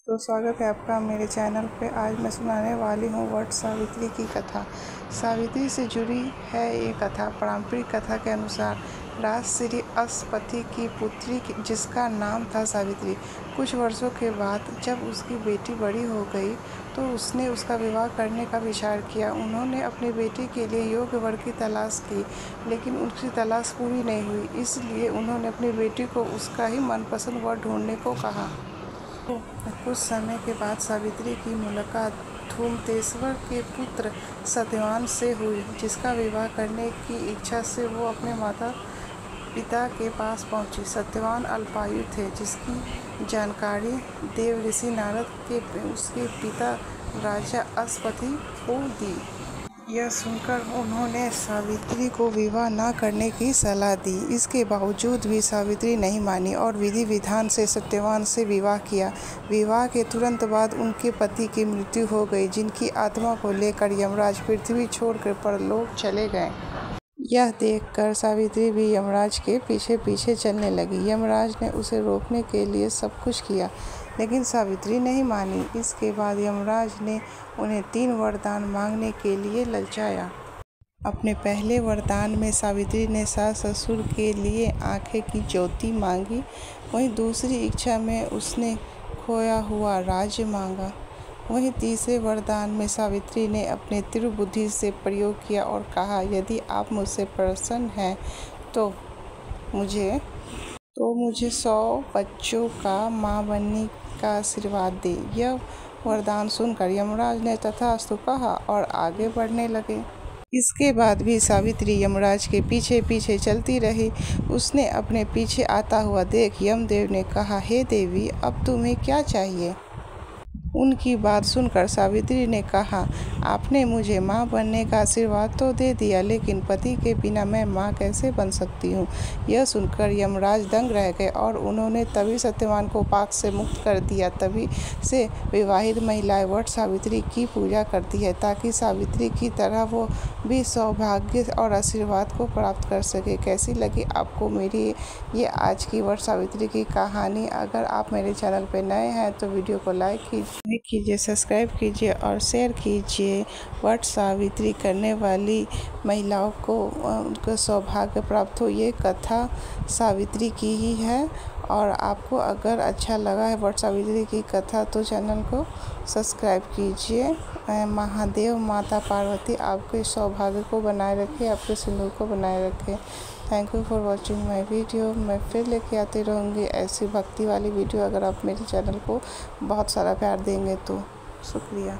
तो स्वागत है आपका मेरे चैनल पे। आज मैं सुनाने वाली हूँ वट सावित्री की कथा। सावित्री से जुड़ी है ये कथा। पारंपरिक कथा के अनुसार राजश्री अश्वपति की पुत्री जिसका नाम था सावित्री, कुछ वर्षों के बाद जब उसकी बेटी बड़ी हो गई तो उसने उसका विवाह करने का विचार किया। उन्होंने अपनी बेटी के लिए योग्य वर की तलाश की, लेकिन उनकी तलाश पूरी नहीं हुई। इसलिए उन्होंने अपनी बेटी को उसका ही मनपसंद वर ढूंढने को कहा। कुछ समय के बाद सावित्री की मुलाकात धूमकेश्वर के पुत्र सत्यवान से हुई, जिसका विवाह करने की इच्छा से वो अपने माता पिता के पास पहुंची। सत्यवान अल्पायु थे, जिसकी जानकारी देव ऋषि नारद के उसके पिता राजा अश्वपति को दी। यह सुनकर उन्होंने सावित्री को विवाह न करने की सलाह दी। इसके बावजूद भी सावित्री नहीं मानी और विधि विधान से सत्यवान से विवाह किया। विवाह के तुरंत बाद उनके पति की मृत्यु हो गई, जिनकी आत्मा को लेकर यमराज पृथ्वी छोड़कर परलोक चले गए। यह देखकर सावित्री भी यमराज के पीछे पीछे चलने लगी। यमराज ने उसे रोकने के लिए सब कुछ किया, लेकिन सावित्री नहीं मानी। इसके बाद यमराज ने उन्हें 3 वरदान मांगने के लिए ललचाया। अपने पहले वरदान में सावित्री ने सास ससुर के लिए आंखें की ज्योति मांगी। वहीं दूसरी इच्छा में उसने खोया हुआ राज्य मांगा। वहीं तीसरे वरदान में सावित्री ने अपने तीव्र बुद्धि से प्रयोग किया और कहा, यदि आप मुझसे प्रसन्न हैं तो मुझे 100 बच्चों का माँ बनने का आशीर्वाद दे। यह वरदान सुनकर यमराज ने तथास्तु कहा और आगे बढ़ने लगे। इसके बाद भी सावित्री यमराज के पीछे पीछे चलती रही। उसने अपने पीछे आता हुआ देख यमदेव ने कहा, हे देवी, अब तुम्हें क्या चाहिए? उनकी बात सुनकर सावित्री ने कहा, आपने मुझे माँ बनने का आशीर्वाद तो दे दिया, लेकिन पति के बिना मैं माँ कैसे बन सकती हूँ? यह सुनकर यमराज दंग रह गए और उन्होंने तभी सत्यवान को पाप से मुक्त कर दिया। तभी से विवाहित महिलाएं वट सावित्री की पूजा करती है, ताकि सावित्री की तरह वो भी सौभाग्य और आशीर्वाद को प्राप्त कर सके। कैसी लगी आपको मेरी ये आज की वट सावित्री की कहानी? अगर आप मेरे चैनल पर नए हैं तो वीडियो को लाइक कीजिए, सब्सक्राइब कीजिए और शेयर कीजिए। वट सावित्री करने वाली महिलाओं को उनका सौभाग्य प्राप्त हो, ये कथा सावित्री की ही है। और आपको अगर अच्छा लगा है वट सावित्री की कथा तो चैनल को सब्सक्राइब कीजिए। महादेव माता पार्वती आपके सौभाग्य को बनाए रखे, आपके सिंदूर को बनाए रखे। Thank you for watching my video. मैं फिर लेके आती रहूँगी ऐसी भक्ति वाली वीडियो, अगर आप मेरे चैनल को बहुत सारा प्यार देंगे तो। शुक्रिया।